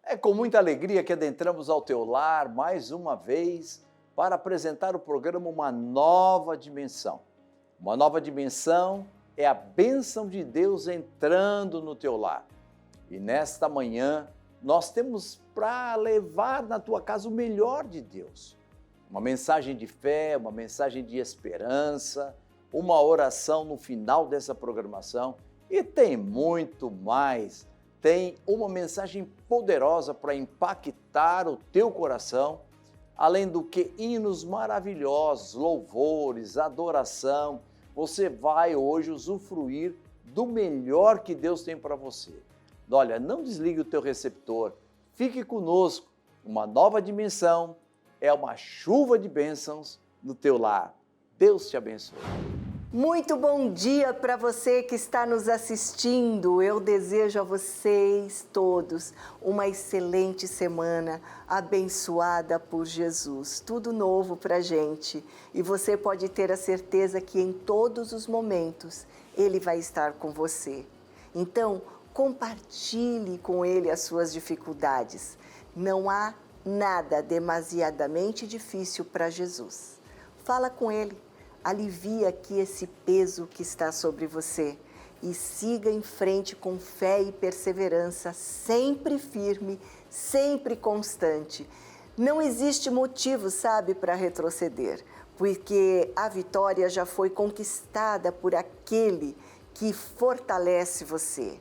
É com muita alegria que adentramos ao teu lar mais uma vez para apresentar o programa Uma Nova Dimensão. Uma nova dimensão é a bênção de Deus entrando no teu lar. E nesta manhã nós temos para levar na tua casa o melhor de Deus. Uma mensagem de fé, uma mensagem de esperança, uma oração no final dessa programação e tem muito mais. Tem uma mensagem poderosa para impactar o teu coração, além do que hinos maravilhosos, louvores, adoração. Você vai hoje usufruir do melhor que Deus tem para você. Olha, não desligue o teu receptor, fique conosco. Uma nova dimensão é uma chuva de bênçãos no teu lar. Deus te abençoe. Muito bom dia para você que está nos assistindo. Eu desejo a vocês todos uma excelente semana, abençoada por Jesus. Tudo novo para a gente. E você pode ter a certeza que em todos os momentos Ele vai estar com você. Então, compartilhe com Ele as suas dificuldades. Não há nada demasiadamente difícil para Jesus. Fala com Ele. Alivia aqui esse peso que está sobre você e siga em frente com fé e perseverança, sempre firme, sempre constante. Não existe motivo, sabe, para retroceder, porque a vitória já foi conquistada por aquele que fortalece você.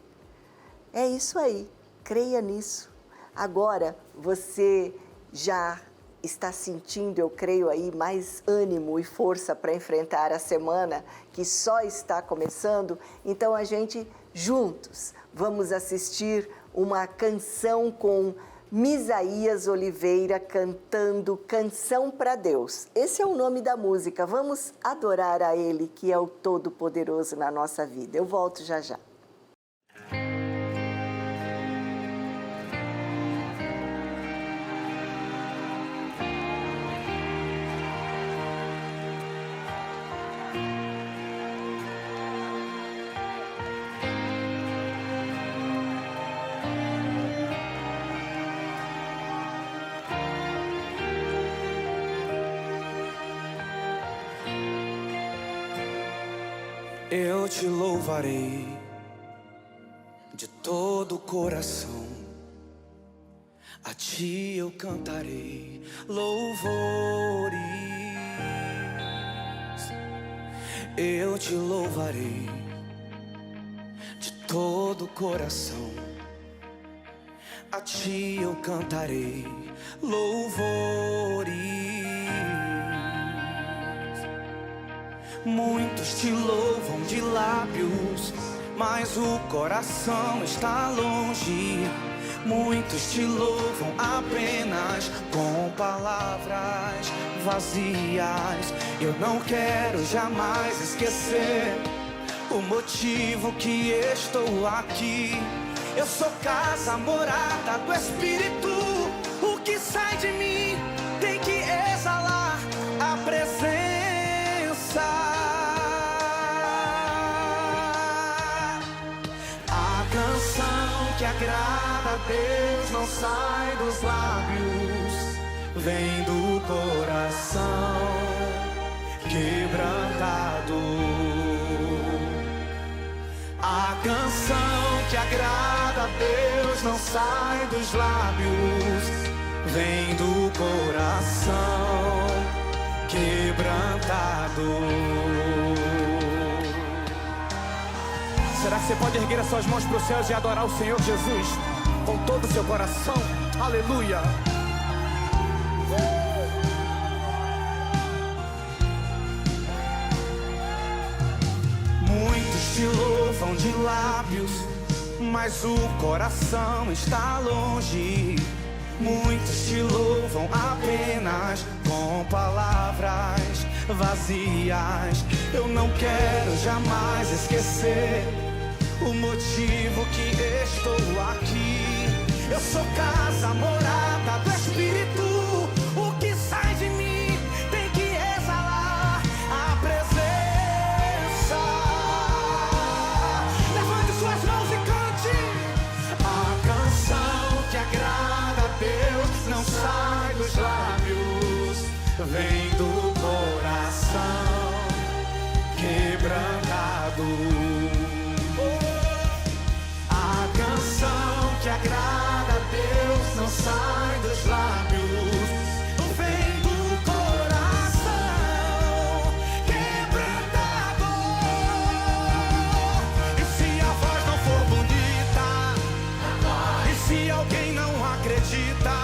É isso aí, creia nisso. Agora você já está sentindo, eu creio aí, mais ânimo e força para enfrentar a semana que só está começando. Então a gente, juntos, vamos assistir uma canção com Misaías Oliveira cantando Canção para Deus. Esse é o nome da música. Vamos adorar a Ele, que é o Todo-Poderoso na nossa vida. Eu volto já já. Eu te louvarei de todo o coração, a ti eu cantarei louvores. Eu te louvarei de todo o coração, a ti eu cantarei louvores. Muitos te louvam de lábios, mas o coração está longe. Muitos te louvam apenas com palavras vazias. Eu não quero jamais esquecer o motivo que estou aqui. Eu sou casa, morada do Espírito. O que sai de mim tem que exalar a presença. A canção que agrada a Deus não sai dos lábios, vem do coração quebrantado. A canção que agrada a Deus não sai dos lábios, vem do coração quebrantado. Será que você pode erguer as suas mãos para os céus e adorar o Senhor Jesus com todo o seu coração? Aleluia! Muitos te louvam de lábios, mas o coração está longe. Muitos te louvam apenas com palavras vazias. Eu não quero jamais esquecer o motivo que estou aqui. Eu sou casa, morada do Espírito. O que sai de mim tem que exalar a presença. Levante suas mãos e cante a canção que agrada vem do coração quebrantado. A canção que agrada a Deus não sai dos lábios. Vem do coração quebrantado. E se a voz não for bonita, e se alguém não acredita,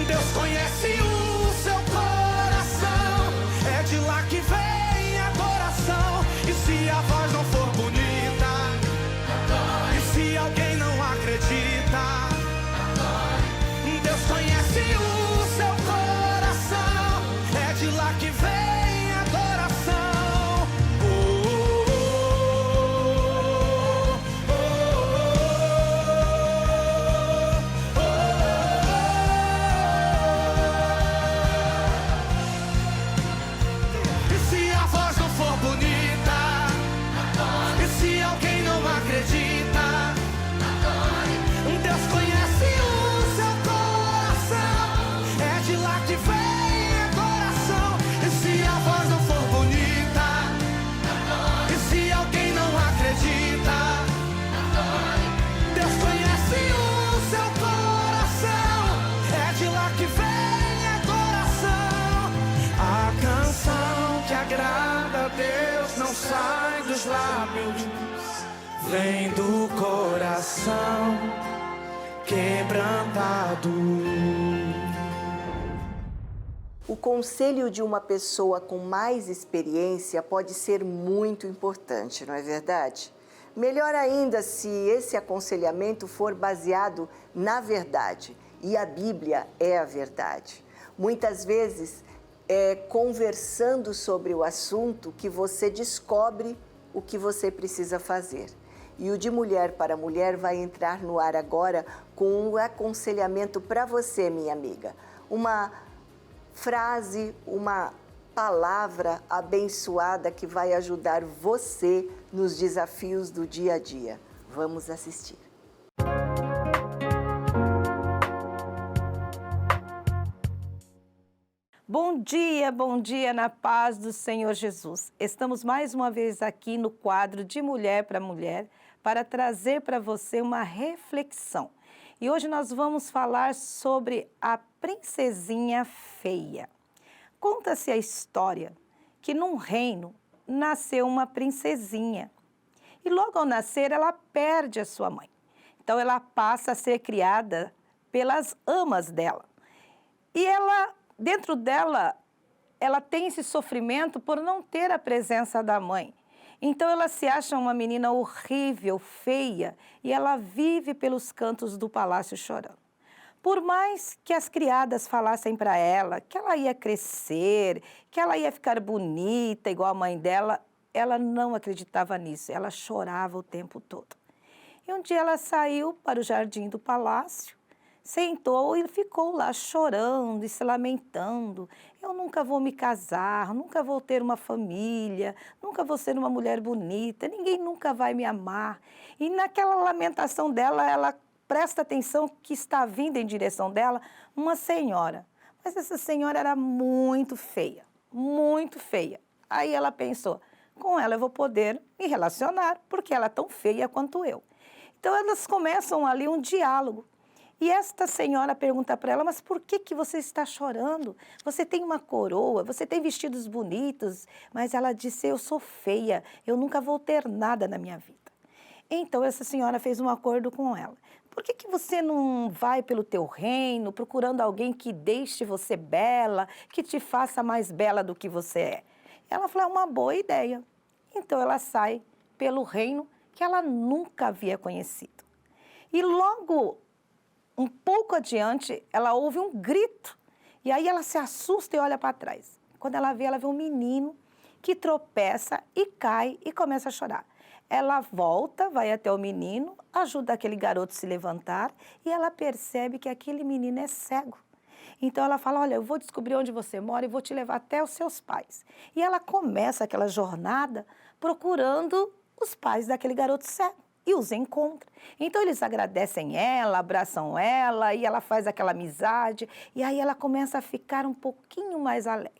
Deus conhece o seu coração. É de lá que vem a adoração. E se a voz não for bonita, e se alguém não acredita, Deus conhece o seu coração. É de lá que vem a adoração. Oh, oh, oh, oh, oh, oh. E se a voz não for bonita, e se alguém não acredita, Deus conhece o seu coração. É de lá que vem a adoração. E se a voz não for bonita, e se alguém não acredita, Deus conhece o seu coração. É de lá que vem a adoração. A canção que agrada a Deus não sai dos lábios, vem do coração quebrantado. O conselho de uma pessoa com mais experiência pode ser muito importante, não é verdade? Melhor ainda se esse aconselhamento for baseado na verdade, e a Bíblia é a verdade. Muitas vezes, é conversando sobre o assunto que você descobre o que você precisa fazer. E o de Mulher para Mulher vai entrar no ar agora com um aconselhamento para você, minha amiga. Uma frase, uma palavra abençoada que vai ajudar você nos desafios do dia a dia. Vamos assistir. Bom dia na paz do Senhor Jesus. Estamos mais uma vez aqui no quadro de Mulher para Mulher para trazer para você uma reflexão. E hoje nós vamos falar sobre a princesinha feia. Conta-se a história que num reino nasceu uma princesinha. E logo ao nascer ela perde a sua mãe. Então ela passa a ser criada pelas amas dela. E ela, dentro dela, ela tem esse sofrimento por não ter a presença da mãe. Então ela se acha uma menina horrível, feia, e ela vive pelos cantos do palácio chorando. Por mais que as criadas falassem para ela que ela ia crescer, que ela ia ficar bonita igual a mãe dela, ela não acreditava nisso, ela chorava o tempo todo. E um dia ela saiu para o jardim do palácio, sentou e ficou lá chorando e se lamentando. Eu nunca vou me casar, nunca vou ter uma família, nunca vou ser uma mulher bonita, ninguém nunca vai me amar. E naquela lamentação dela, ela presta atenção que está vindo em direção dela uma senhora. Mas essa senhora era muito feia, muito feia. Aí ela pensou, com ela eu vou poder me relacionar, porque ela é tão feia quanto eu. Então elas começam ali um diálogo. E esta senhora pergunta para ela, mas por que você está chorando? Você tem uma coroa, você tem vestidos bonitos. Mas ela disse, eu sou feia, eu nunca vou ter nada na minha vida. Então essa senhora fez um acordo com ela. Por que você não vai pelo teu reino procurando alguém que deixe você bela, que te faça mais bela do que você é? Ela falou, é uma boa ideia. Então ela sai pelo reino que ela nunca havia conhecido. E logo, um pouco adiante, ela ouve um grito. E aí ela se assusta e olha para trás. Quando ela vê um menino que tropeça e cai e começa a chorar. Ela volta, vai até o menino, ajuda aquele garoto a se levantar e ela percebe que aquele menino é cego. Então ela fala, olha, eu vou descobrir onde você mora e vou te levar até os seus pais. E ela começa aquela jornada procurando os pais daquele garoto cego. e os encontra. Então eles agradecem ela, abraçam ela e ela faz aquela amizade e aí ela começa a ficar um pouquinho mais alegre.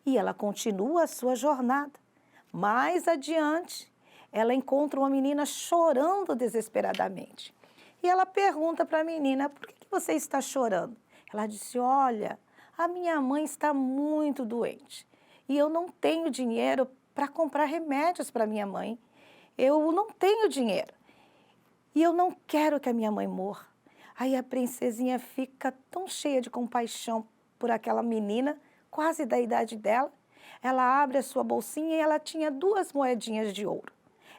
E ela continua a sua jornada. Mais adiante, ela encontra uma menina chorando desesperadamente. E ela pergunta para a menina, por que você está chorando? Ela disse, olha, a minha mãe está muito doente e eu não tenho dinheiro para comprar remédios para minha mãe. Eu não tenho dinheiro e eu não quero que a minha mãe morra. Aí a princesinha fica tão cheia de compaixão por aquela menina, quase da idade dela. Ela abre a sua bolsinha e ela tinha 2 moedinhas de ouro.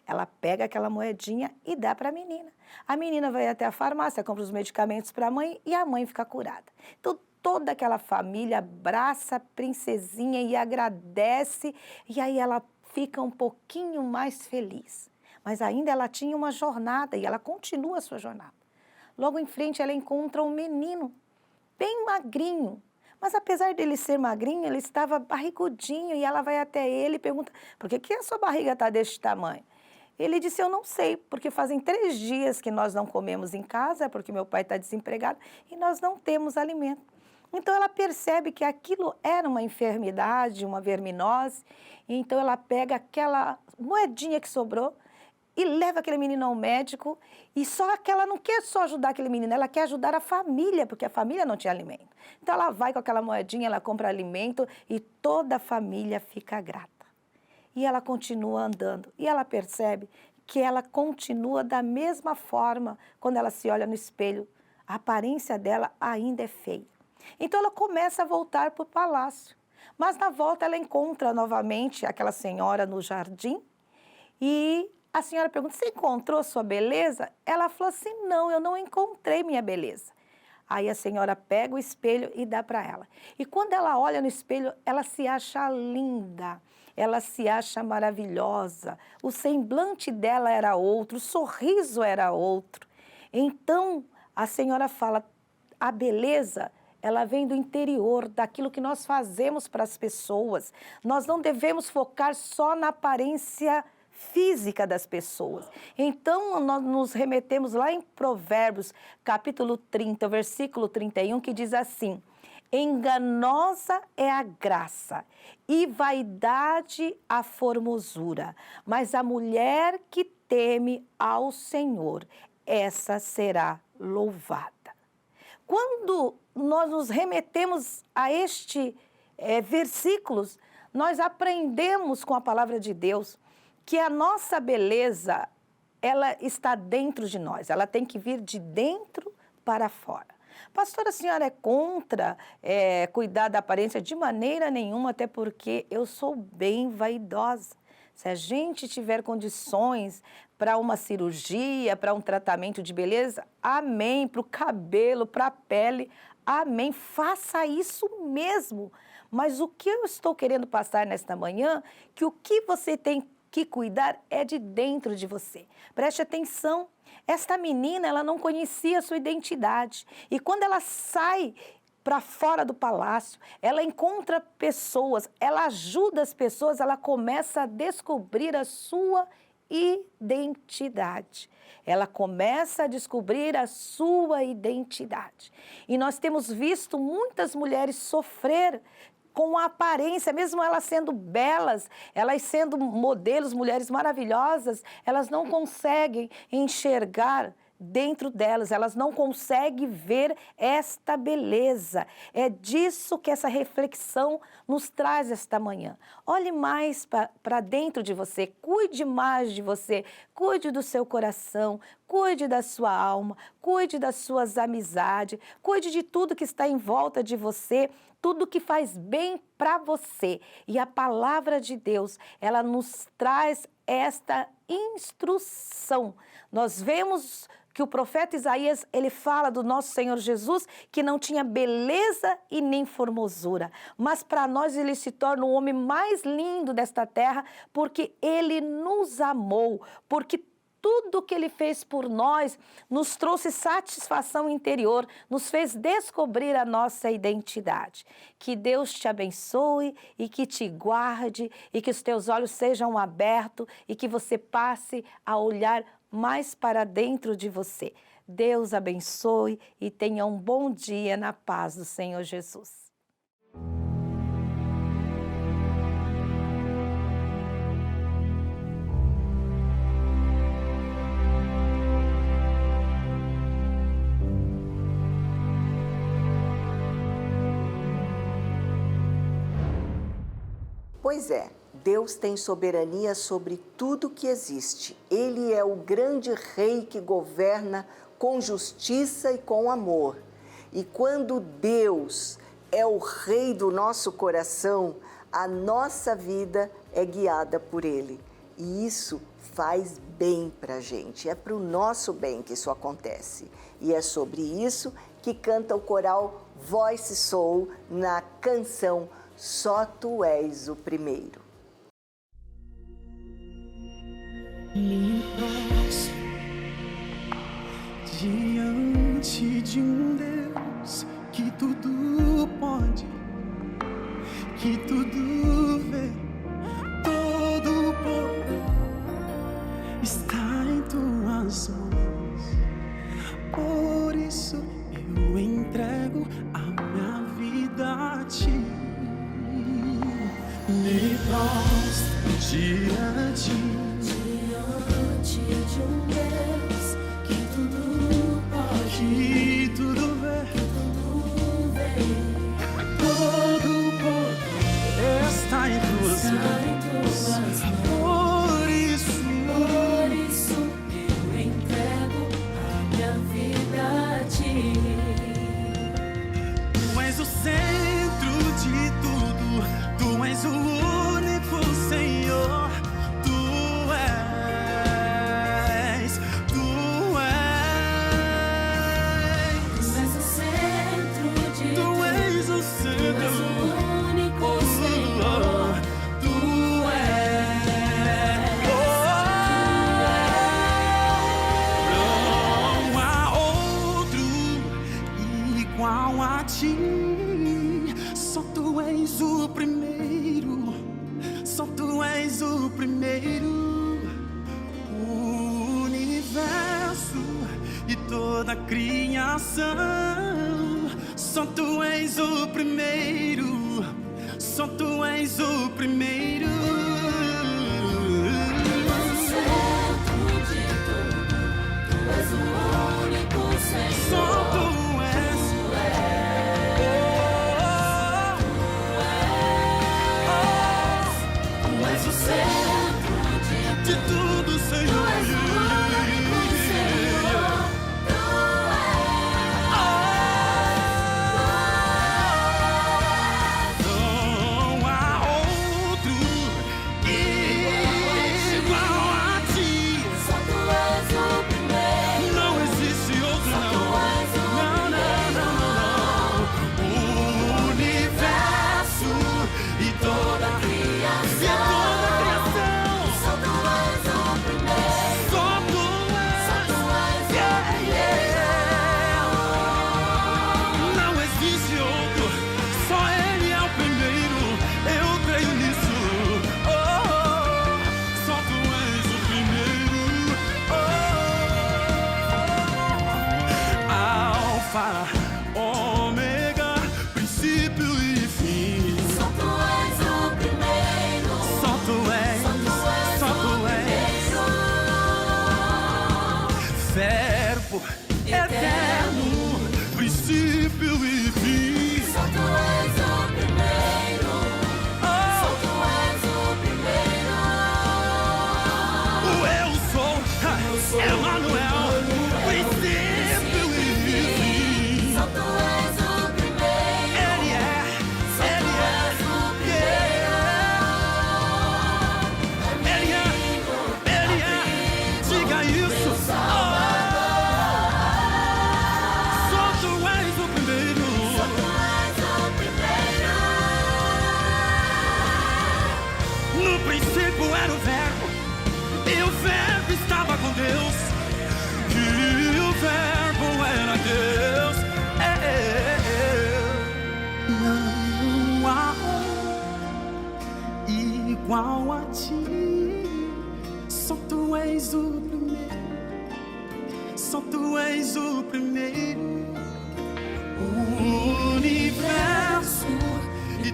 Ela pega aquela moedinha e dá para a menina. A menina vai até a farmácia, compra os medicamentos para a mãe e a mãe fica curada. Então, toda aquela família abraça a princesinha e agradece, e aí ela fica um pouquinho mais feliz. Mas ainda ela tinha uma jornada e ela continua a sua jornada. Logo em frente ela encontra um menino, bem magrinho. Mas apesar dele ser magrinho, ele estava barrigudinho e ela vai até ele e pergunta, por que a sua barriga está deste tamanho? Ele disse, eu não sei, porque fazem 3 dias que nós não comemos em casa, porque meu pai está desempregado e nós não temos alimento. Então ela percebe que aquilo era uma enfermidade, uma verminose, então ela pega aquela moedinha que sobrou e leva aquele menino ao médico e só que ela não quer só ajudar aquele menino, ela quer ajudar a família, porque a família não tinha alimento. Então ela vai com aquela moedinha, ela compra alimento e toda a família fica grata. E ela continua andando e ela percebe que ela continua da mesma forma quando ela se olha no espelho. A aparência dela ainda é feia. Então ela começa a voltar para o palácio. Mas na volta ela encontra novamente aquela senhora no jardim e a senhora pergunta, você encontrou sua beleza? Ela falou assim, não, eu não encontrei minha beleza. Aí a senhora pega o espelho e dá para ela. E quando ela olha no espelho, ela se acha linda, ela se acha maravilhosa. O semblante dela era outro, o sorriso era outro. Então a senhora fala, a beleza, ela vem do interior, daquilo que nós fazemos para as pessoas. Nós não devemos focar só na aparência física das pessoas. Então, nós nos remetemos lá em Provérbios, capítulo 30, versículo 31, que diz assim, enganosa é a graça e vaidade a formosura, mas a mulher que teme ao Senhor, essa será louvada. Quando nós nos remetemos a versículos, nós aprendemos com a palavra de Deus que a nossa beleza, ela está dentro de nós, ela tem que vir de dentro para fora. Pastora, a senhora é contra cuidar da aparência? De maneira nenhuma, até porque eu sou bem vaidosa. Se a gente tiver condições para uma cirurgia, para um tratamento de beleza, amém, para o cabelo, para a pele, amém, faça isso mesmo. Mas o que eu estou querendo passar nesta manhã, que o que você tem que cuidar é de dentro de você. Preste atenção, esta menina, ela não conhecia a sua identidade. E quando ela sai para fora do palácio, ela encontra pessoas, ela ajuda as pessoas, ela começa a descobrir a sua identidade. Ela começa a descobrir a sua identidade. E nós temos visto muitas mulheres sofrer com a aparência, mesmo elas sendo belas, elas sendo modelos, mulheres maravilhosas, elas não conseguem enxergar dentro delas, elas não conseguem ver esta beleza. É disso que essa reflexão nos traz esta manhã. Olhe mais para dentro de você, cuide mais de você, cuide do seu coração, cuide da sua alma, cuide das suas amizades, cuide de tudo que está em volta de você, tudo que faz bem para você. E a palavra de Deus, ela nos traz esta instrução. Nós vemos que o profeta Isaías, ele fala do nosso Senhor Jesus, que não tinha beleza e nem formosura. Mas para nós ele se torna o homem mais lindo desta terra, porque ele nos amou, porque tudo que ele fez por nós nos trouxe satisfação interior, nos fez descobrir a nossa identidade. Que Deus te abençoe e que te guarde e que os teus olhos sejam abertos e que você passe a olhar mais para dentro de você. Deus abençoe e tenha um bom dia na paz do Senhor Jesus. Pois é, Deus tem soberania sobre tudo que existe. Ele é o grande rei que governa com justiça e com amor. E quando Deus é o rei do nosso coração, a nossa vida é guiada por Ele. E isso faz bem para a gente, é para o nosso bem que isso acontece. E é sobre isso que canta o coral Voice Soul na canção Só Tu És o Primeiro. Me prostro diante de um Deus que tudo pode, que tudo vê, todo o poder está em tuas mãos. Por isso eu entrego a minha vida a ti. Me prostro diante de um Deus que tudo pode, que tudo vê, todo o poder está em tuas mãos. Por isso eu entrego a minha vida a ti. Tu és o centro de tudo, tu és o único Senhor. Tu és o centro de tudo. Tu és o centro, o único Senhor. Tu és. Não há outro igual a ti. Só tu és o primeiro, só tu és o primeiro. O universo e toda a criação, só tu és o primeiro, só tu és o primeiro. Só tu és. Tu és o centro de tudo, Senhor. Tu és o único Senhor. Não há outro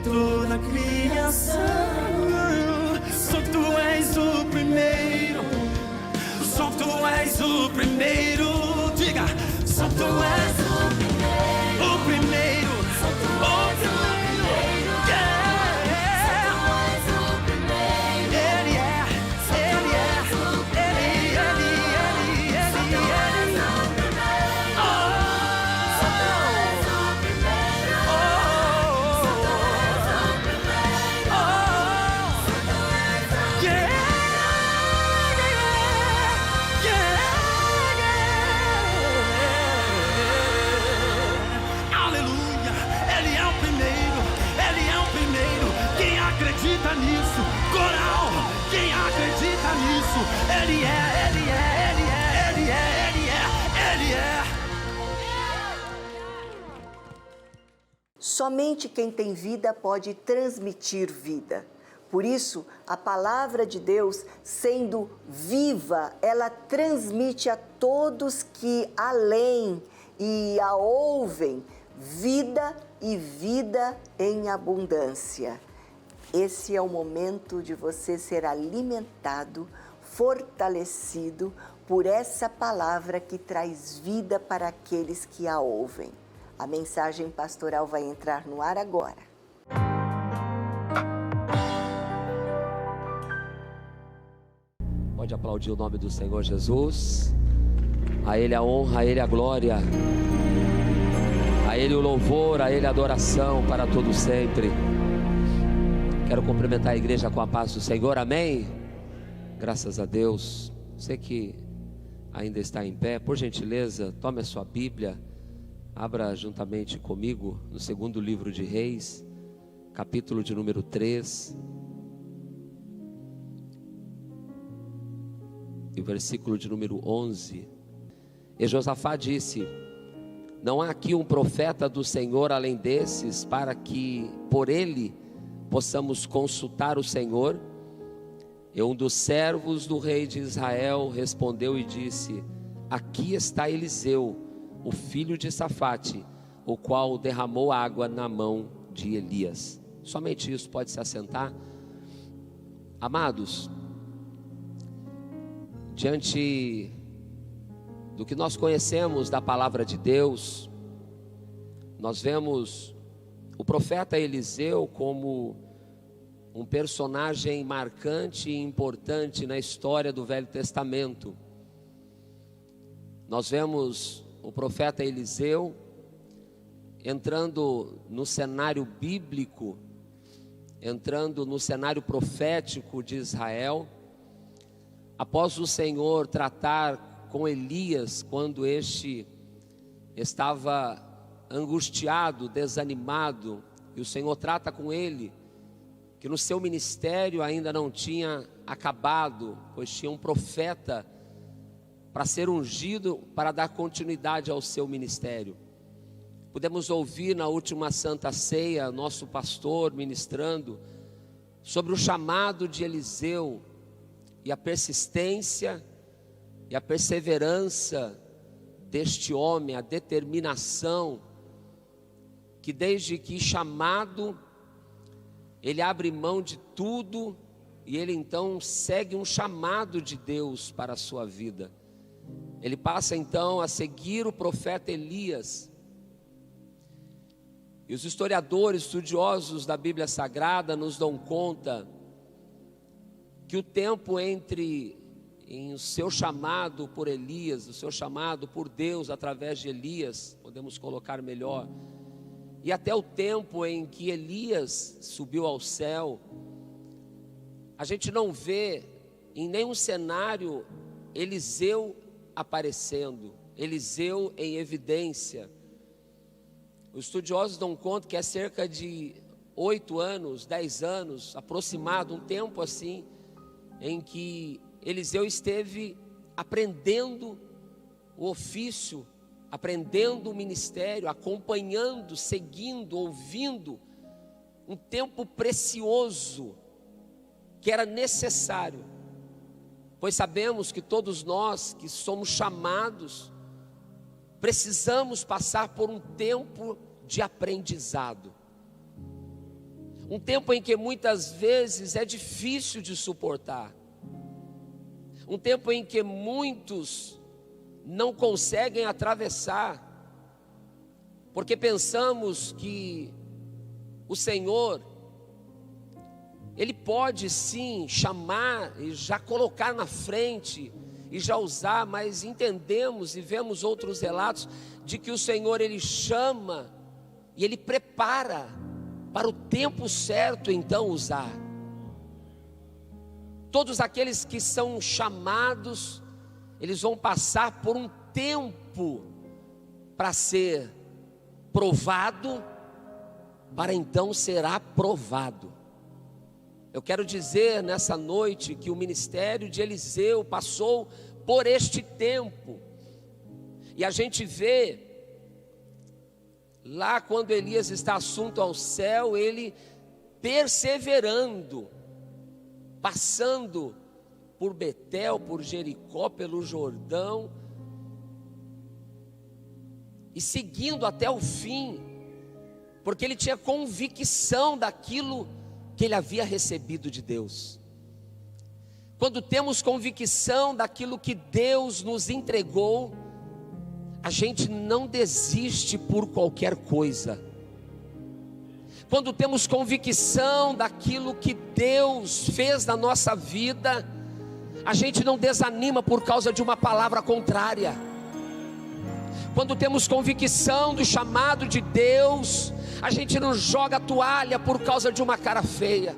toda a criação. Só tu és o primeiro, só tu és o primeiro. Diga, só tu és o primeiro, o primeiro, o primeiro. Acredita nisso, coral, quem acredita nisso, Ele é, Ele é, Ele é, Ele é, Ele é, Ele é. Somente quem tem vida pode transmitir vida. Por isso, a palavra de Deus, sendo viva, ela transmite a todos que a leem e a ouvem vida e vida em abundância. Esse é o momento de você ser alimentado, fortalecido por essa palavra que traz vida para aqueles que a ouvem. A mensagem pastoral vai entrar no ar agora. Pode aplaudir o nome do Senhor Jesus. A Ele a honra, a Ele a glória, a Ele o louvor, a Ele a adoração para todo sempre. Quero cumprimentar a igreja com a paz do Senhor, amém? Graças a Deus. Você que ainda está em pé, por gentileza, tome a sua Bíblia, abra juntamente comigo no segundo livro de Reis, capítulo de número 3, e o versículo de número 11. E Josafá disse: não há aqui um profeta do Senhor além desses, para que por ele possamos consultar o Senhor? E um dos servos do rei de Israel respondeu e disse: aqui está Eliseu, o filho de Safate, o qual derramou água na mão de Elias. Somente isso, pode se assentar. Amados, diante do que nós conhecemos da palavra de Deus, nós vemos o profeta Eliseu como um personagem marcante e importante na história do Velho Testamento. Nós vemos o profeta Eliseu entrando no cenário bíblico, entrando no cenário profético de Israel, após o Senhor tratar com Elias, quando este estava angustiado, desanimado, e o Senhor trata com ele, que no seu ministério ainda não tinha acabado, pois tinha um profeta para ser ungido, para dar continuidade ao seu ministério. Pudemos ouvir na última Santa Ceia, nosso pastor ministrando, sobre o chamado de Eliseu, e a persistência e a perseverança deste homem, a determinação, que desde que chamado, ele abre mão de tudo, e ele então segue um chamado de Deus para a sua vida. Ele passa então a seguir o profeta Elias. E os historiadores, estudiosos da Bíblia Sagrada nos dão conta que o tempo entre o seu chamado por Elias, o seu chamado por Deus através de Elias, podemos colocar melhor, e até o tempo em que Elias subiu ao céu, a gente não vê em nenhum cenário Eliseu aparecendo, Eliseu em evidência. Os estudiosos dão conta que é cerca de 8 anos, 10 anos, aproximado, um tempo assim, em que Eliseu esteve aprendendo o ofício, aprendendo o ministério, acompanhando, seguindo, ouvindo, um tempo precioso, que era necessário, pois sabemos que todos nós que somos chamados, precisamos passar por um tempo de aprendizado. Um tempo em que muitas vezes é difícil de suportar. Um tempo em que muitos não conseguem atravessar, porque pensamos que o Senhor, Ele pode sim chamar e já colocar na frente e já usar, mas entendemos e vemos outros relatos de que o Senhor, Ele chama e Ele prepara para o tempo certo então usar. Todos aqueles que são chamados, eles vão passar por um tempo para ser provado, para então ser aprovado. Eu quero dizer nessa noite que o ministério de Eliseu passou por este tempo. E a gente vê lá quando Elias está assunto ao céu, ele perseverando, passando por Betel, por Jericó, pelo Jordão, e seguindo até o fim, porque ele tinha convicção daquilo que ele havia recebido de Deus. Quando temos convicção daquilo que Deus nos entregou, a gente não desiste por qualquer coisa. Quando temos convicção daquilo que Deus fez na nossa vida, a gente não desanima por causa de uma palavra contrária. Quando temos convicção do chamado de Deus, a gente não joga a toalha por causa de uma cara feia.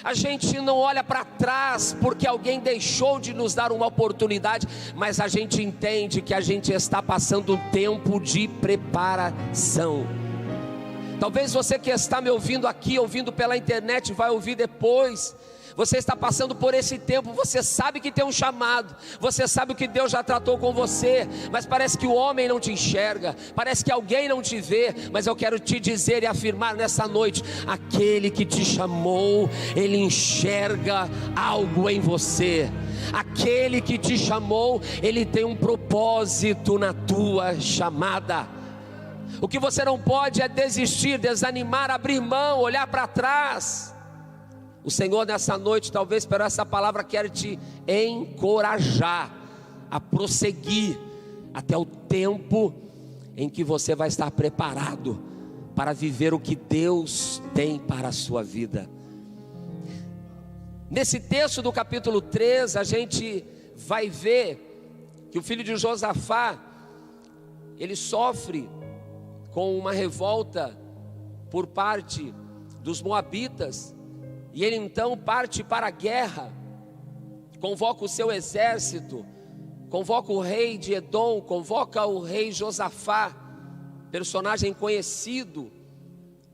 A gente não olha para trás porque alguém deixou de nos dar uma oportunidade, mas a gente entende que a gente está passando um tempo de preparação. Talvez você que está me ouvindo aqui, ouvindo pela internet, vai ouvir depois. Você está passando por esse tempo, você sabe que tem um chamado, você sabe o que Deus já tratou com você, mas parece que o homem não te enxerga, parece que alguém não te vê. Mas eu quero te dizer e afirmar nessa noite: aquele que te chamou, Ele enxerga algo em você. Aquele que te chamou, Ele tem um propósito na tua chamada. O que você não pode é desistir, desanimar, abrir mão, olhar para trás. O Senhor nessa noite, talvez por essa palavra, quer te encorajar a prosseguir até o tempo em que você vai estar preparado para viver o que Deus tem para a sua vida. Nesse texto do capítulo 3, a gente vai ver que o filho de Josafá, ele sofre com uma revolta por parte dos moabitas. E ele então parte para a guerra, convoca o seu exército, convoca o rei de Edom, convoca o rei Josafá, personagem conhecido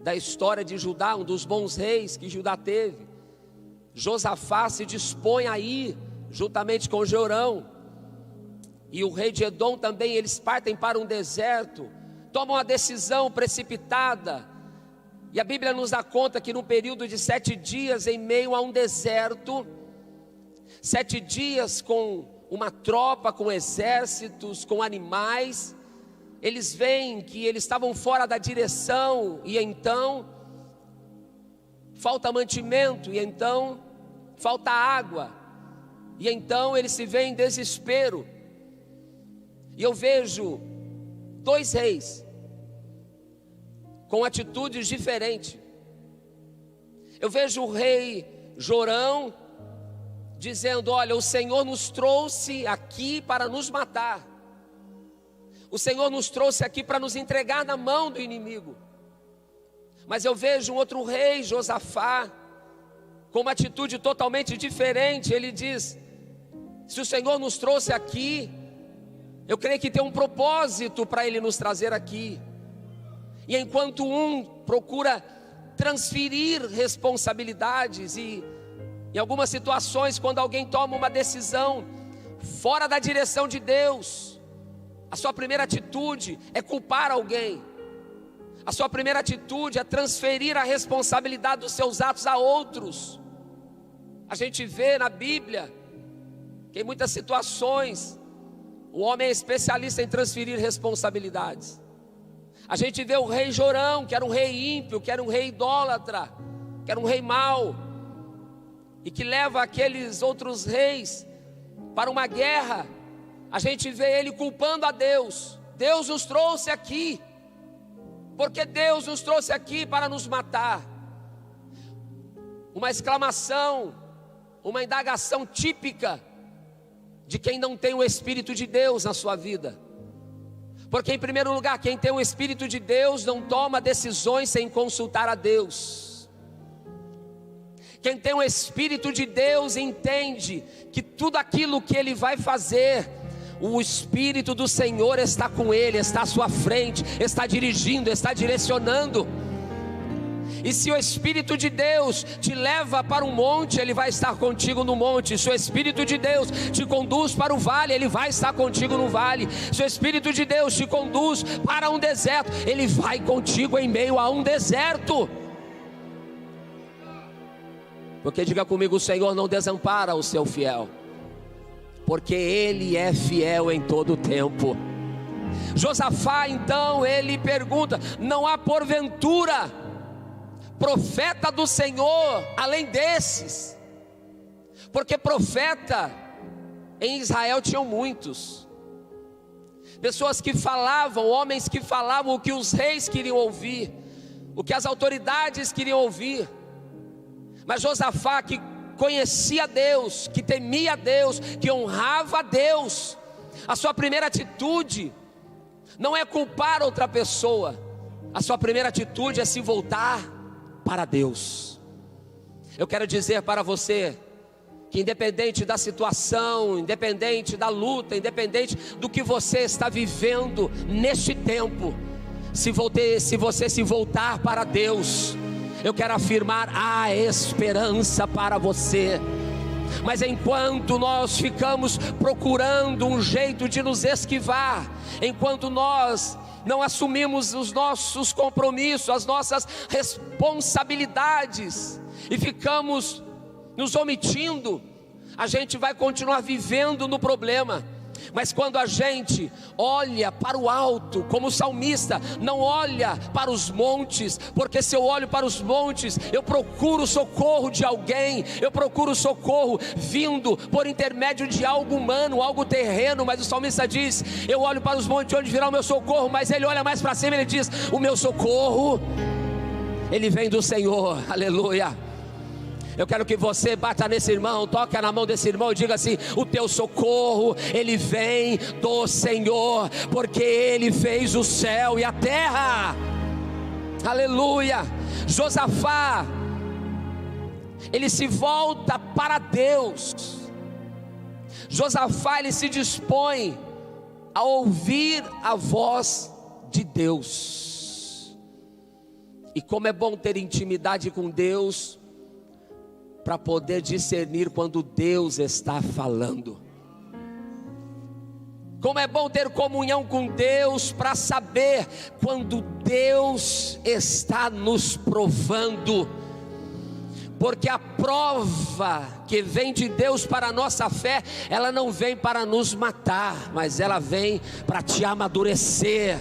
da história de Judá, um dos bons reis que Judá teve. Josafá se dispõe a ir, juntamente com Jorão, e o rei de Edom também. Eles partem para um deserto, tomam uma decisão precipitada. E a Bíblia nos dá conta que no período de 7 dias, em meio a um deserto, 7 dias com uma tropa, com exércitos, com animais, eles veem que eles estavam fora da direção, e então falta mantimento, e então falta água, e então eles se veem em desespero. E eu vejo 2 reis com atitudes diferentes. Eu vejo o rei Jorão dizendo: olha, o Senhor nos trouxe aqui para nos matar, o Senhor nos trouxe aqui para nos entregar na mão do inimigo. Mas eu vejo um outro rei, Josafá, com uma atitude totalmente diferente. Ele diz: se o Senhor nos trouxe aqui, eu creio que tem um propósito para Ele nos trazer aqui. E enquanto um procura transferir responsabilidades, e em algumas situações, quando alguém toma uma decisão fora da direção de Deus, a sua primeira atitude é culpar alguém, a sua primeira atitude é transferir a responsabilidade dos seus atos a outros. A gente vê na Bíblia que em muitas situações o homem é especialista em transferir responsabilidades. A gente vê o rei Jorão, que era um rei ímpio, que era um rei idólatra, que era um rei mau, e que leva aqueles outros reis para uma guerra. A gente vê ele culpando a Deus. Deus nos trouxe aqui, porque Deus nos trouxe aqui para nos matar. Uma exclamação, uma indagação típica de quem não tem o Espírito de Deus na sua vida. Porque, em primeiro lugar, quem tem o Espírito de Deus não toma decisões sem consultar a Deus. Quem tem o Espírito de Deus entende que tudo aquilo que ele vai fazer, o Espírito do Senhor está com ele, está à sua frente, está dirigindo, está direcionando. E se o Espírito de Deus te leva para um monte, ele vai estar contigo no monte. Se o Espírito de Deus te conduz para o vale, ele vai estar contigo no vale. Se o Espírito de Deus te conduz para um deserto, ele vai contigo em meio a um deserto. Porque diga comigo, o Senhor não desampara o seu fiel, porque ele é fiel em todo o tempo. Josafá então, ele pergunta: não há porventura profeta do Senhor além desses? Porque profeta em Israel tinham muitos, pessoas que falavam, homens que falavam o que os reis queriam ouvir, o que as autoridades queriam ouvir. Mas Josafá, que conhecia Deus, que temia Deus, que honrava a Deus, a sua primeira atitude não é culpar outra pessoa, a sua primeira atitude é se voltar para Deus. Eu quero dizer para você que, independente da situação, independente da luta, independente do que você está vivendo neste tempo, se você se voltar para Deus, eu quero afirmar, há esperança para você. Mas enquanto nós ficamos procurando um jeito de nos esquivar, enquanto nós não assumimos os nossos compromissos, as nossas responsabilidades, e ficamos nos omitindo, a gente vai continuar vivendo no problema. Mas quando a gente olha para o alto, como o salmista, não olha para os montes, porque se eu olho para os montes, eu procuro socorro de alguém, eu procuro socorro vindo por intermédio de algo humano, algo terreno. Mas o salmista diz: eu olho para os montes, onde virá o meu socorro? Mas ele olha mais para cima, ele diz: o meu socorro, ele vem do Senhor. Aleluia. Eu quero que você bata nesse irmão, toque na mão desse irmão e diga assim: o teu socorro, ele vem do Senhor, porque ele fez o céu e a terra. Aleluia. Josafá, ele se volta para Deus. Josafá, ele se dispõe a ouvir a voz de Deus. E como é bom ter intimidade com Deus, para poder discernir quando Deus está falando. Como é bom ter comunhão com Deus para saber quando Deus está nos provando. Porque a prova que vem de Deus para a nossa fé, ela não vem para nos matar, mas ela vem para te amadurecer.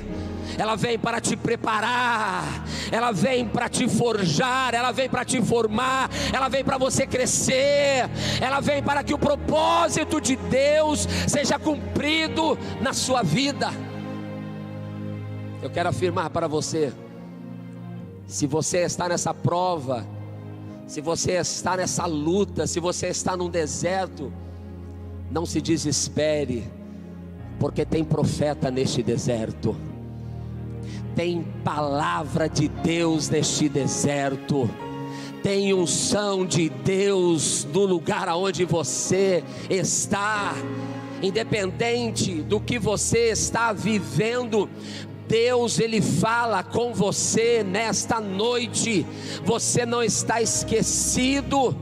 Ela vem para te preparar, ela vem para te forjar, ela vem para te formar, ela vem para você crescer, ela vem para que o propósito de Deus seja cumprido na sua vida. Eu quero afirmar para você: se você está nessa prova, se você está nessa luta, se você está num deserto, não se desespere, porque tem profeta neste deserto. Tem palavra de Deus neste deserto, tem unção de Deus no lugar aonde você está. Independente do que você está vivendo, Deus, ele fala com você nesta noite. Você não está esquecido,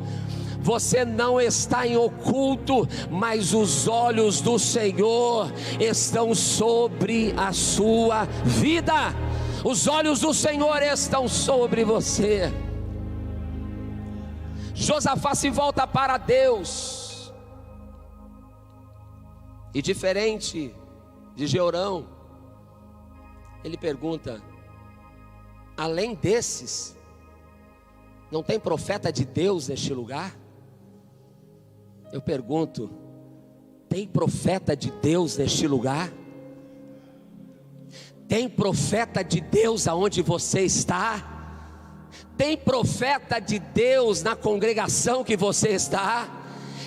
você não está em oculto, mas os olhos do Senhor estão sobre a sua vida. Os olhos do Senhor estão sobre você. Josafá se volta para Deus, e diferente de Jorão, ele pergunta: além desses, não tem profeta de Deus neste lugar? Eu pergunto, tem profeta de Deus neste lugar? Tem profeta de Deus aonde você está? Tem profeta de Deus na congregação que você está?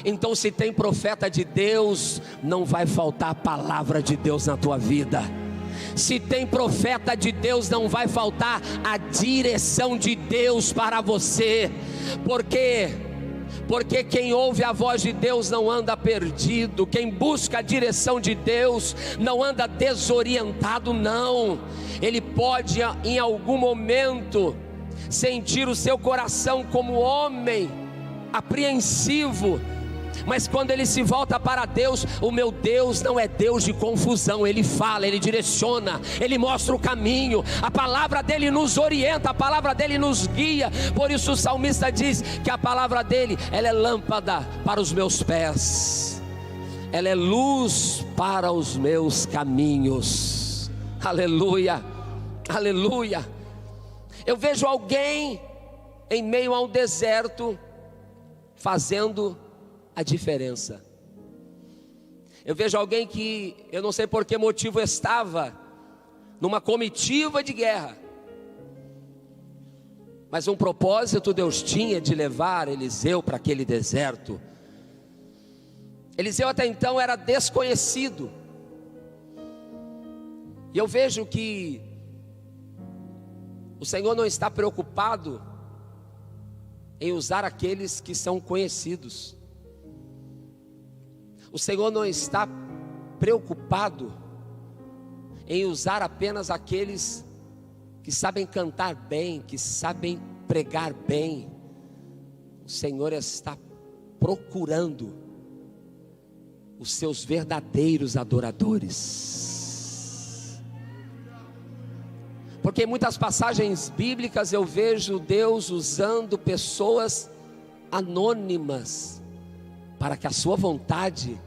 Então, se tem profeta de Deus, não vai faltar a palavra de Deus na tua vida. Se tem profeta de Deus, não vai faltar a direção de Deus para você. Porque quem ouve a voz de Deus não anda perdido. Quem busca a direção de Deus não anda desorientado, não. Ele pode em algum momento sentir o seu coração como homem apreensivo, mas quando ele se volta para Deus, o meu Deus não é Deus de confusão. Ele fala, Ele direciona, Ele mostra o caminho. A palavra dEle nos orienta, a palavra dEle nos guia. Por isso o salmista diz que a palavra dEle, ela é lâmpada para os meus pés, ela é luz para os meus caminhos. Aleluia, aleluia. Eu vejo alguém em meio a um deserto fazendo a diferença. Eu vejo alguém que eu não sei por que motivo estava numa comitiva de guerra, mas um propósito Deus tinha de levar Eliseu para aquele deserto. Eliseu até então era desconhecido, e eu vejo que o Senhor não está preocupado em usar aqueles que são conhecidos. O Senhor não está preocupado em usar apenas aqueles que sabem cantar bem, que sabem pregar bem. O Senhor está procurando os seus verdadeiros adoradores. Porque em muitas passagens bíblicas eu vejo Deus usando pessoas anônimas para que a sua vontade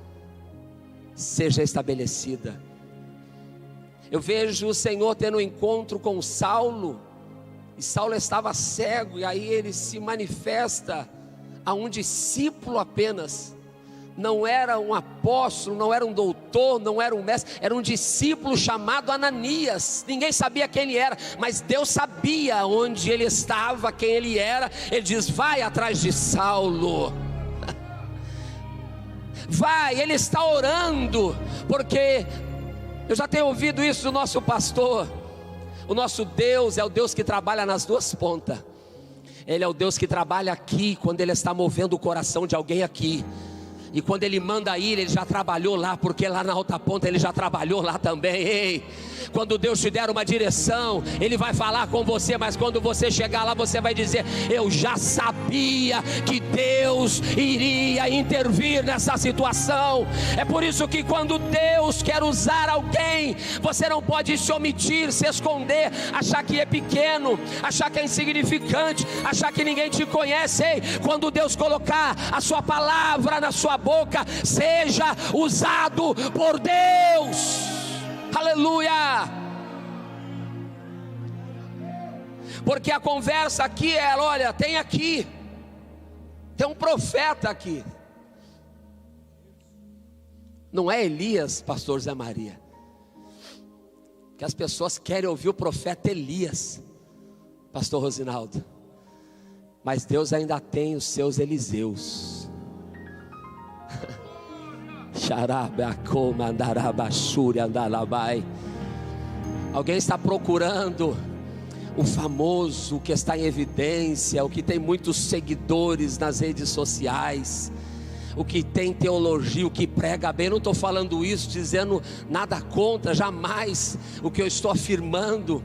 seja estabelecida. Eu vejo o Senhor tendo um encontro com Saulo, e Saulo estava cego, e aí ele se manifesta a um discípulo apenas. Não era um apóstolo, não era um doutor, não era um mestre, era um discípulo chamado Ananias. Ninguém sabia quem ele era, mas Deus sabia onde ele estava, quem ele era. Ele diz: vai atrás de Saulo. Vai, ele está orando, porque eu já tenho ouvido isso do nosso pastor. O nosso Deus é o Deus que trabalha nas duas pontas. Ele é o Deus que trabalha aqui, quando Ele está movendo o coração de alguém aqui. E quando Ele manda ir, Ele já trabalhou lá, porque lá na outra ponta Ele já trabalhou lá também. Ei, quando Deus te der uma direção, Ele vai falar com você, mas quando você chegar lá, você vai dizer: eu já sabia que Deus iria intervir nessa situação. É por isso que quando Deus quer usar alguém, você não pode se omitir, se esconder, achar que é pequeno, achar que é insignificante, achar que ninguém te conhece. Ei, quando Deus colocar a sua palavra na sua boca, seja usado por Deus. Aleluia. Porque a conversa aqui é: olha, tem um profeta aqui. Não é Elias, pastor Zé Maria, que as pessoas querem ouvir o profeta Elias, pastor Rosinaldo, mas Deus ainda tem os seus Eliseus. Alguém está procurando o famoso, que está em evidência, o que tem muitos seguidores nas redes sociais, o que tem teologia, o que prega bem. Eu não estou falando isso dizendo nada contra, jamais. O que eu estou afirmando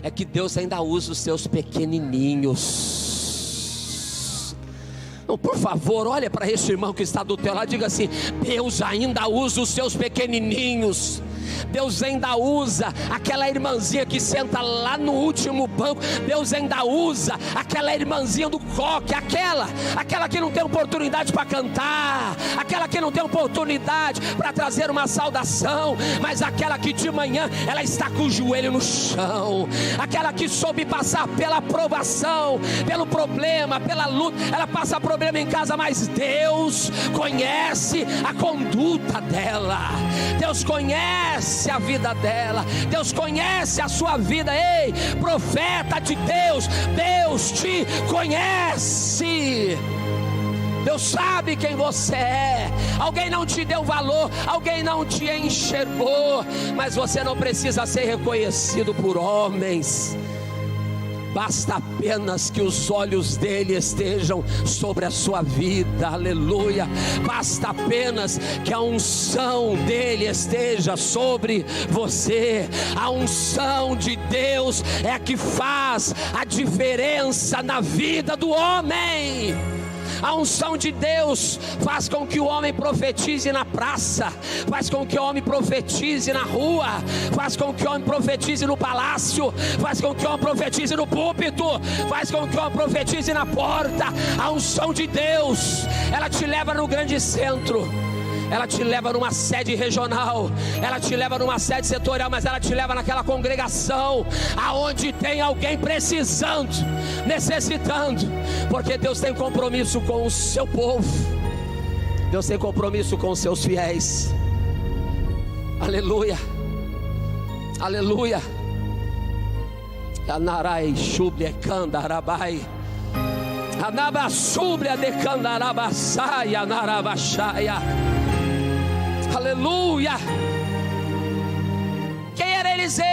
é que Deus ainda usa os seus pequenininhos. Então, por favor, olha para esse irmão que está do teu lado, diga assim: Deus ainda usa os seus pequenininhos. Deus ainda usa aquela irmãzinha que senta lá no último banco. Deus ainda usa aquela irmãzinha do coque, aquela que não tem oportunidade para cantar, aquela que não tem oportunidade para trazer uma saudação, mas aquela que de manhã ela está com o joelho no chão, aquela que soube passar pela provação, pelo problema, pela luta. Ela passa problema em casa, mas Deus conhece a conduta dela, Deus conhece a vida dela, Deus conhece a sua vida. Ei, profeta de Deus, Deus te conhece. Deus sabe quem você é. Alguém não te deu valor, alguém não te enxergou, mas você não precisa ser reconhecido por homens. Basta apenas que os olhos dele estejam sobre a sua vida, aleluia. Basta apenas que a unção dele esteja sobre você. A unção de Deus é a que faz a diferença na vida do homem. A unção de Deus faz com que o homem profetize na praça, faz com que o homem profetize na rua, faz com que o homem profetize no palácio, faz com que o homem profetize no púlpito, faz com que o homem profetize na porta. A unção de Deus, ela te leva no grande centro, ela te leva numa sede regional, ela te leva numa sede setorial, mas ela te leva naquela congregação aonde tem alguém precisando, necessitando, porque Deus tem compromisso com o seu povo, Deus tem compromisso com os seus fiéis. Aleluia, aleluia. Anarai shublia kandarabai, anabasublia de kandarabasai, anarabashaya. Aleluia. Quem era Eliseu?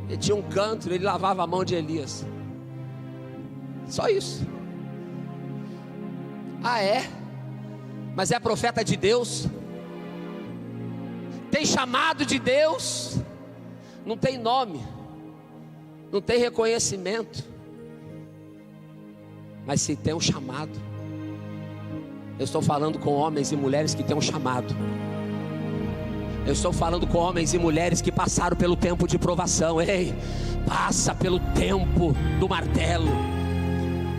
Ele tinha um canto, ele lavava a mão de Elias. Só isso. Ah, é? Mas é profeta de Deus? Tem chamado de Deus? Não tem nome, não tem reconhecimento, mas se tem um chamado. Eu estou falando com homens e mulheres que têm um chamado. Eu estou falando com homens e mulheres que passaram pelo tempo de provação. Ei, passa pelo tempo do martelo,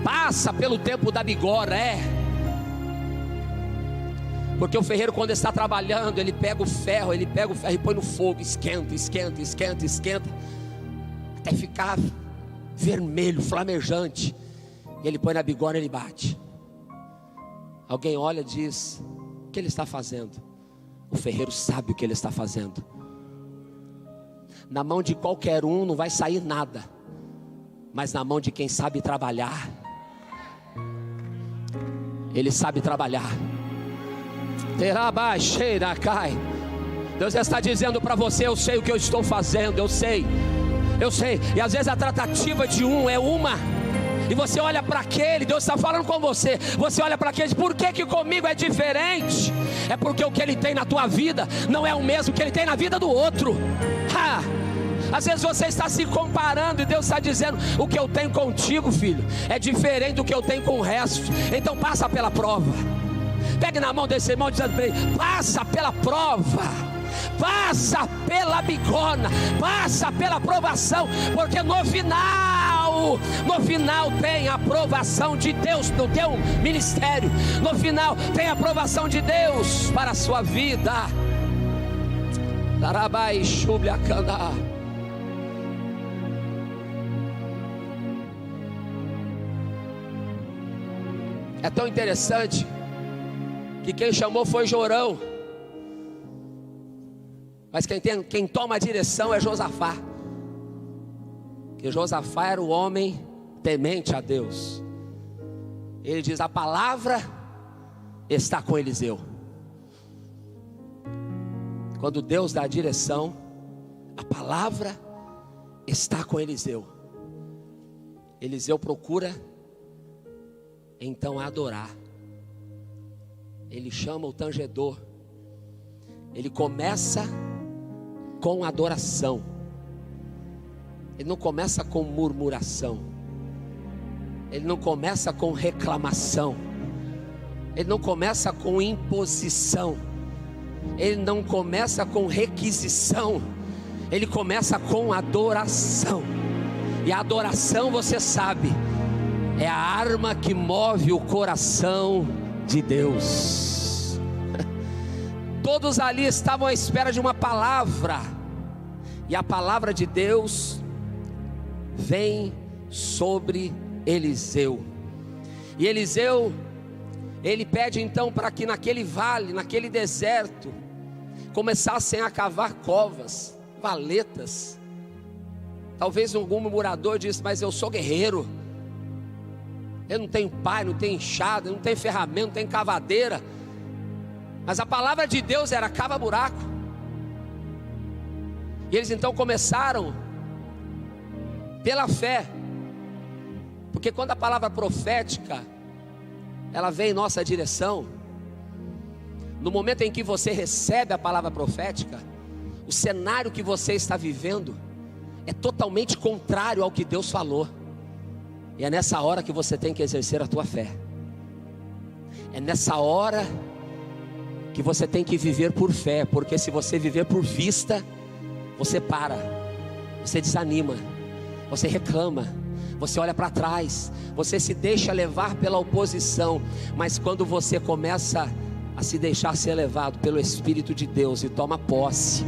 passa pelo tempo da bigorna, porque o ferreiro, quando está trabalhando, ele pega o ferro e põe no fogo, esquenta, até ficar vermelho, flamejante, e ele põe na bigorna e ele bate. Alguém olha e diz: o que ele está fazendo? O ferreiro sabe o que ele está fazendo. Na mão de qualquer um não vai sair nada, mas na mão de quem sabe trabalhar, ele sabe trabalhar. Deus está dizendo para você: eu sei o que eu estou fazendo, eu sei. E às vezes a tratativa de um é uma, e você olha para aquele, Deus está falando com você, você olha para aquele, por que comigo é diferente? É porque o que ele tem na tua vida não é o mesmo que ele tem na vida do outro. Às vezes você está se comparando, e Deus está dizendo: o que eu tenho contigo, filho, é diferente do que eu tenho com o resto. Então passa pela prova. Pegue na mão desse irmão, dizendo para ele: passa pela prova, passa pela bigorna, passa pela provação, porque no final tem a aprovação de Deus no teu ministério, no final tem a aprovação de Deus para a sua vida. Darabai shubliakanda. É tão interessante que quem chamou foi Jorão, mas quem toma a direção é Josafá. Que Josafá era o homem temente a Deus. Ele diz: a palavra está com Eliseu. Quando Deus dá a direção, a palavra está com Eliseu. Eliseu procura então adorar. Ele chama o tangedor. Ele começa com adoração. Ele não começa com murmuração. Ele não começa com reclamação. ele não começa com imposição, ele não começa com requisição, ele começa com adoração. E a adoração, você sabe, é a arma que move o coração de Deus. Todos ali estavam à espera de uma palavra, e a palavra de Deus vem sobre Eliseu. E Eliseu, ele pede então para que naquele vale, naquele deserto, começassem a cavar covas, valetas. Talvez algum murmurador disse: mas eu sou guerreiro, eu não tenho pai, não tenho enxada, não tenho ferramenta, não tenho cavadeira. Mas a palavra de Deus era: cava buraco. E eles então começaram pela fé, porque quando a palavra profética ela vem em nossa direção, no momento em que você recebe a palavra profética, o cenário que você está vivendo é totalmente contrário ao que Deus falou. E é nessa hora que você tem que exercer a tua fé. É nessa hora que você tem que viver por fé, porque se você viver por vista, você para, você desanima, você reclama, você olha para trás, você se deixa levar pela oposição. Mas quando você começa a se deixar ser levado pelo Espírito de Deus e toma posse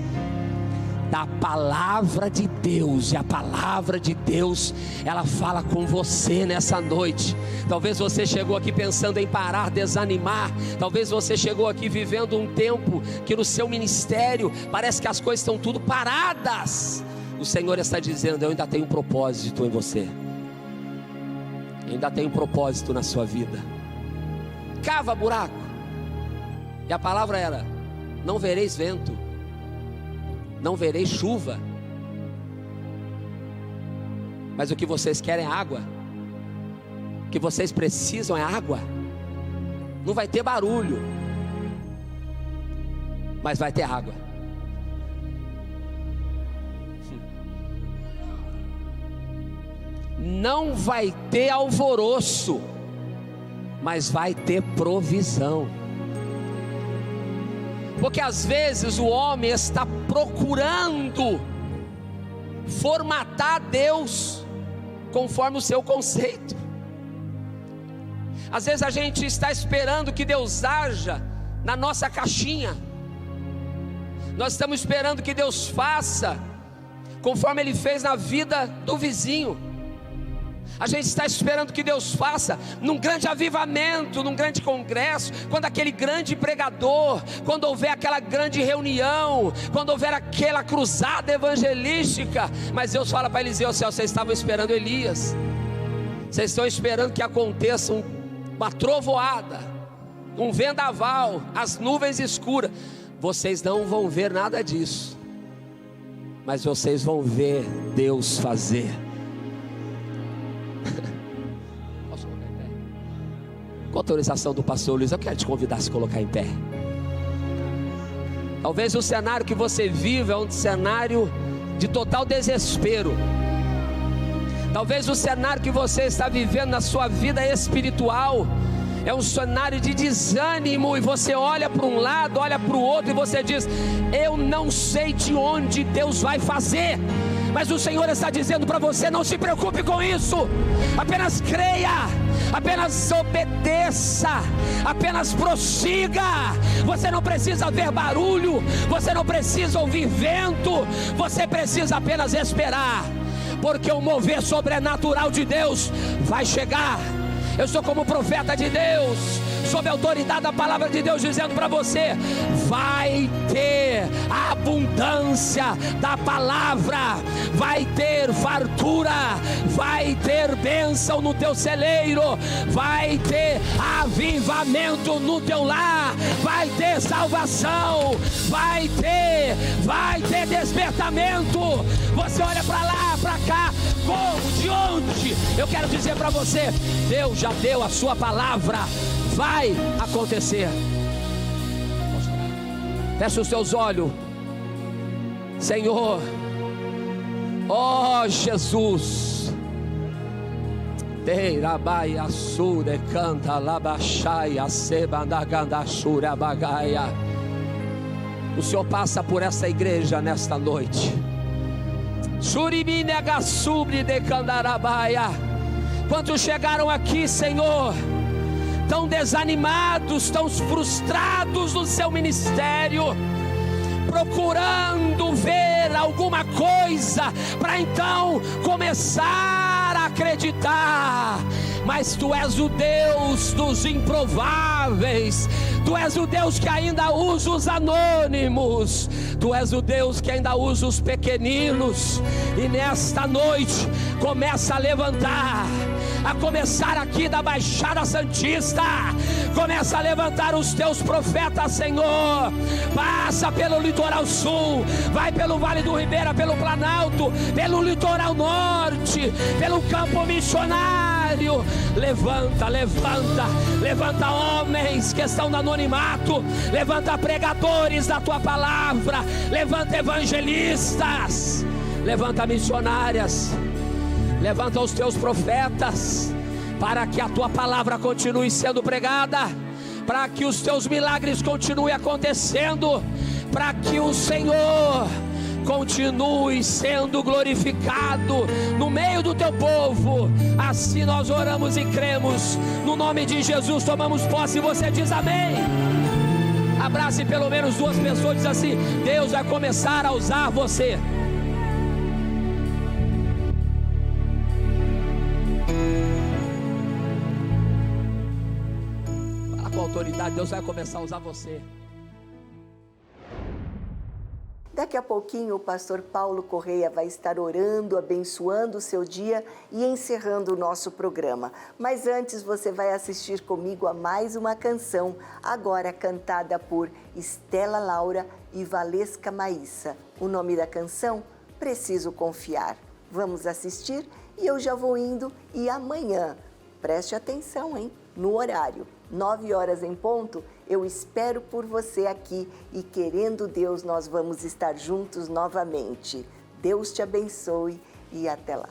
da palavra de Deus, e a palavra de Deus, ela fala com você nessa noite. Talvez você chegou aqui pensando em parar, desanimar. Talvez você chegou aqui vivendo um tempo que no seu ministério parece que as coisas estão tudo paradas. O Senhor está dizendo: eu ainda tenho um propósito em você, eu ainda tenho um propósito na sua vida. Cava buraco. E a palavra era: não vereis vento, não vereis chuva, mas o que vocês querem é água. O que vocês precisam é água. Não vai ter barulho, mas vai ter água. Não vai ter alvoroço, mas vai ter provisão. Porque às vezes o homem está procurando formatar Deus conforme o seu conceito. Às vezes a gente está esperando que Deus haja na nossa caixinha. Nós estamos esperando que Deus faça conforme Ele fez na vida do vizinho. A gente está esperando que Deus faça num grande avivamento, num grande congresso, quando aquele grande pregador, quando houver aquela grande reunião, quando houver aquela cruzada evangelística. Mas Deus fala para Eliseu: vocês estavam esperando Elias, vocês estão esperando que aconteça uma trovoada, um vendaval, as nuvens escuras. Vocês não vão ver nada disso, mas vocês vão ver Deus fazer. Posso colocar em pé? Com autorização do pastor Luiz, eu quero te convidar a se colocar em pé. Talvez o cenário que você vive é um cenário de total desespero. Talvez o cenário que você está vivendo na sua vida espiritual é um cenário de desânimo, e você olha para um lado, olha para o outro, e você diz: eu não sei de onde Deus vai fazer. Mas o Senhor está dizendo para você: não se preocupe com isso, apenas creia, apenas obedeça, apenas prossiga. Você não precisa ver barulho, você não precisa ouvir vento, você precisa apenas esperar, porque o mover sobrenatural de Deus vai chegar. Eu sou como profeta de Deus, sob a autoridade da palavra de Deus, dizendo para você: vai ter a abundância da palavra, vai ter fartura, vai ter bênção no teu celeiro, vai ter avivamento no teu lar, vai ter salvação, vai ter despertamento. Você olha para lá, para cá, como? De onde? Eu quero dizer para você: Deus já deu a sua palavra, vai acontecer. Feche os seus olhos. Senhor, ó Jesus, Teira baia sure canta labaxaia seba naganda shura bagaia. O Senhor passa por essa igreja nesta noite. Suribine agassubri de candarabaia. Quantos chegaram aqui, Senhor, tão desanimados, tão frustrados no seu ministério, procurando ver alguma coisa para então começar a acreditar. Mas Tu és o Deus dos improváveis. Tu és o Deus que ainda usa os anônimos. Tu és o Deus que ainda usa os pequeninos. E nesta noite começa a levantar, a começar aqui da Baixada Santista, começa a levantar os Teus profetas, Senhor. Passa pelo litoral sul, vai pelo Vale do Ribeira, pelo Planalto, pelo litoral norte, pelo campo missionário. Levanta, levanta, levanta homens que estão no anonimato, levanta pregadores da Tua palavra, levanta evangelistas, levanta missionárias, levanta os Teus profetas, para que a Tua palavra continue sendo pregada, para que os Teus milagres continuem acontecendo, para que o Senhor continue sendo glorificado no meio do Teu povo. Assim nós oramos e cremos, no nome de Jesus tomamos posse. E você diz amém. Abrace pelo menos 2 pessoas e diz assim: Deus vai começar a usar você. Fala com autoridade, Deus vai começar a usar você. Daqui a pouquinho o pastor Paulo Correia vai estar orando, abençoando o seu dia e encerrando o nosso programa. Mas antes você vai assistir comigo a mais uma canção, agora cantada por Estela Laura e Valesca Maíssa. O nome da canção, Preciso Confiar. Vamos assistir e eu já vou indo. E amanhã, preste atenção, hein? No horário, 9 horas em ponto, eu espero por você aqui e, querendo Deus, nós vamos estar juntos novamente. Deus te abençoe e até lá.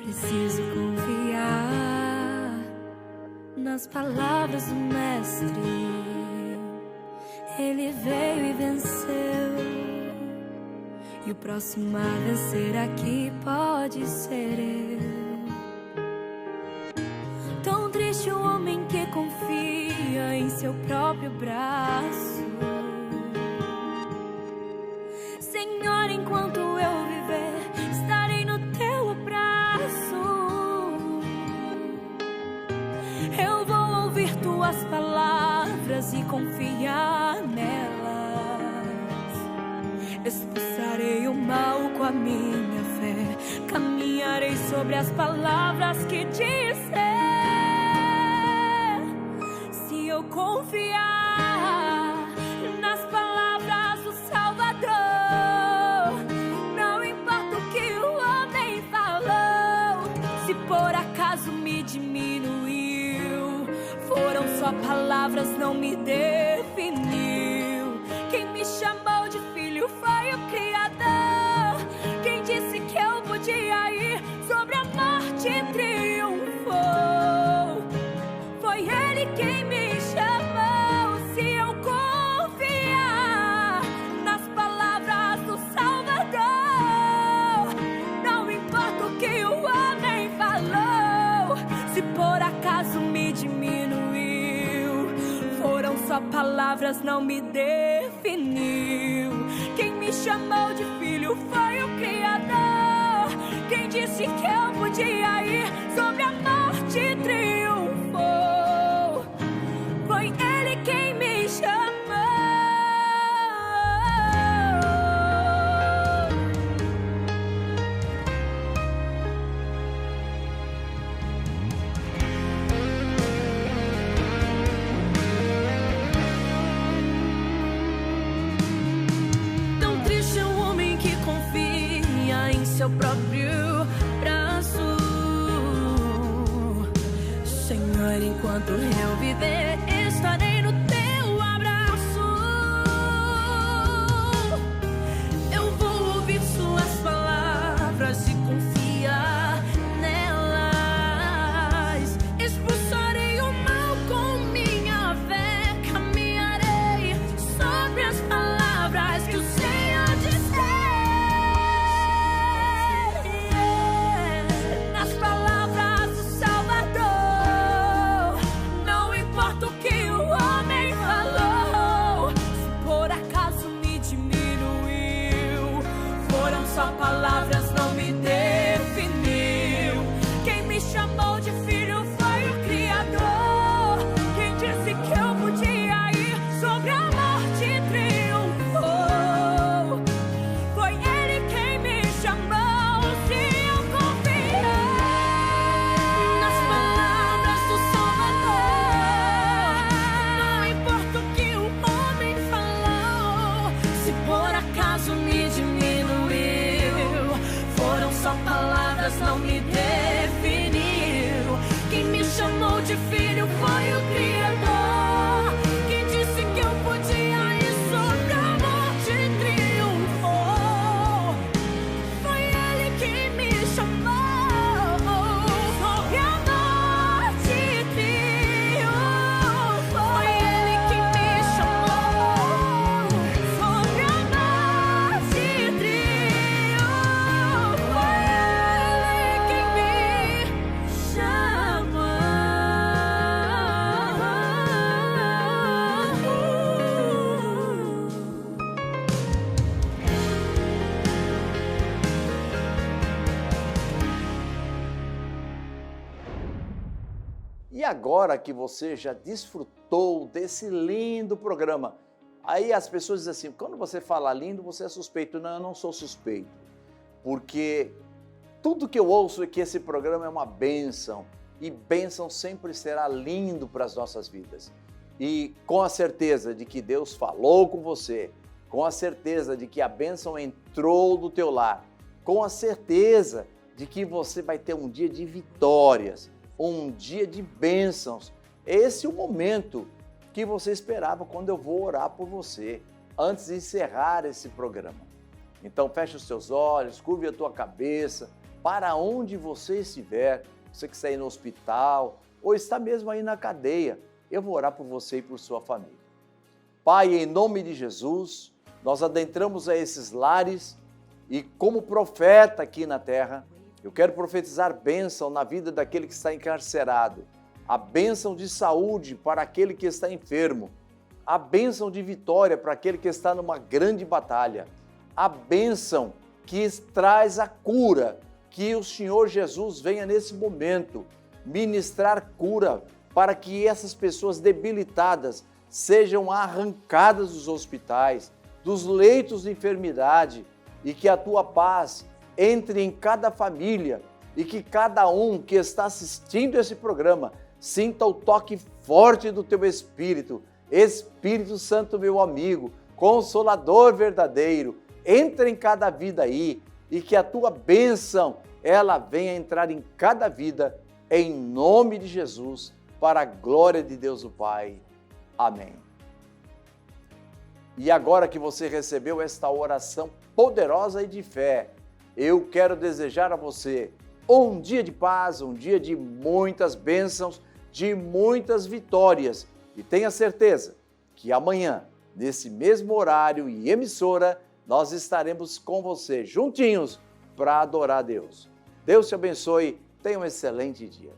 Preciso confiar nas palavras do Mestre. Ele veio e venceu, e o próximo a vencer aqui pode ser eu. Tão triste o homem que confia em seu próprio braço. Senhor, enquanto eu viver, estarei no Teu abraço. Eu vou ouvir Tuas palavras e confiar nelas. Expulsarei o mal com a minha fé, caminharei sobre as palavras que disser. Se eu confiar nas palavras do Salvador, não importa o que o homem falou. Se por acaso me diminuiu, foram só palavras, não me definiu. Quem me chamou de filho foi o Criador. Quem disse que eu podia ir sobre a morte triunfou. Foi Ele quem me chamou. Se eu confiar nas palavras do Salvador, não importa o que o homem falou. Se por acaso me diminuiu, foram só palavras, não me definiu. Quem me chamou de filho foi o Criador. Quem disse que eu podia ir sobre a morte triunfou. Foi Ele quem me chamou. Tão teu próprio braço. Senhor, enquanto eu viver, estarei no teu abraço. Eu vou ouvir suas palavras e confiar nelas. Expulsarei o mal com minha fé, caminharei sobre as palavras que o Senhor disser. Nas palavras do Salvador, não importa o que o homem falou, se por acaso me diminuiu, foram só palavras, não me definiu. Quem me chamou de filho foi o Criador. Quem disse que eu podia ir sobre a morte triunfou. Foi Ele quem me chamou, se eu confiar nas palavras do Salvador. Não importa o que o homem falou, se por acaso me diminuiu, foram só palavras, não me definiu. Quem me chamou de filho foi o Criador. Quem disse que eu podia ir sobre a morte triunfou. Foi Ele que me chamou, sobre a morte triunfou. Foi Ele que me chamou, sobre a morte triunfou. Foi Ele que me chamou. E agora que você já desfrutou desse lindo programa, aí as pessoas dizem assim, quando você fala lindo, você é suspeito. Não, eu não sou suspeito, porque tudo que eu ouço é que esse programa é uma bênção, e bênção sempre será lindo para as nossas vidas. E com a certeza de que Deus falou com você, com a certeza de que a bênção entrou no teu lar, com a certeza de que você vai ter um dia de vitórias, um dia de bênçãos. Esse é o momento que você esperava quando eu vou orar por você, antes de encerrar esse programa. Então feche os seus olhos, curve a tua cabeça, para onde você estiver, você que está aí no hospital, ou está mesmo aí na cadeia, eu vou orar por você e por sua família. Pai, em nome de Jesus, nós adentramos a esses lares e como profeta aqui na terra, eu quero profetizar bênção na vida daquele que está encarcerado, a bênção de saúde para aquele que está enfermo, a bênção de vitória para aquele que está numa grande batalha, a bênção que traz a cura, que o Senhor Jesus venha nesse momento ministrar cura para que essas pessoas debilitadas sejam arrancadas dos hospitais, dos leitos de enfermidade, e que a tua paz entre em cada família e que cada um que está assistindo esse programa sinta o toque forte do teu Espírito. Espírito Santo, meu amigo, Consolador verdadeiro, entra em cada vida aí e que a tua bênção, ela venha entrar em cada vida, em nome de Jesus, para a glória de Deus o Pai. Amém. E agora que você recebeu esta oração poderosa e de fé, eu quero desejar a você um dia de paz, um dia de muitas bênçãos, de muitas vitórias. E tenha certeza que amanhã, nesse mesmo horário e emissora, nós estaremos com você juntinhos para adorar a Deus. Deus te abençoe, tenha um excelente dia.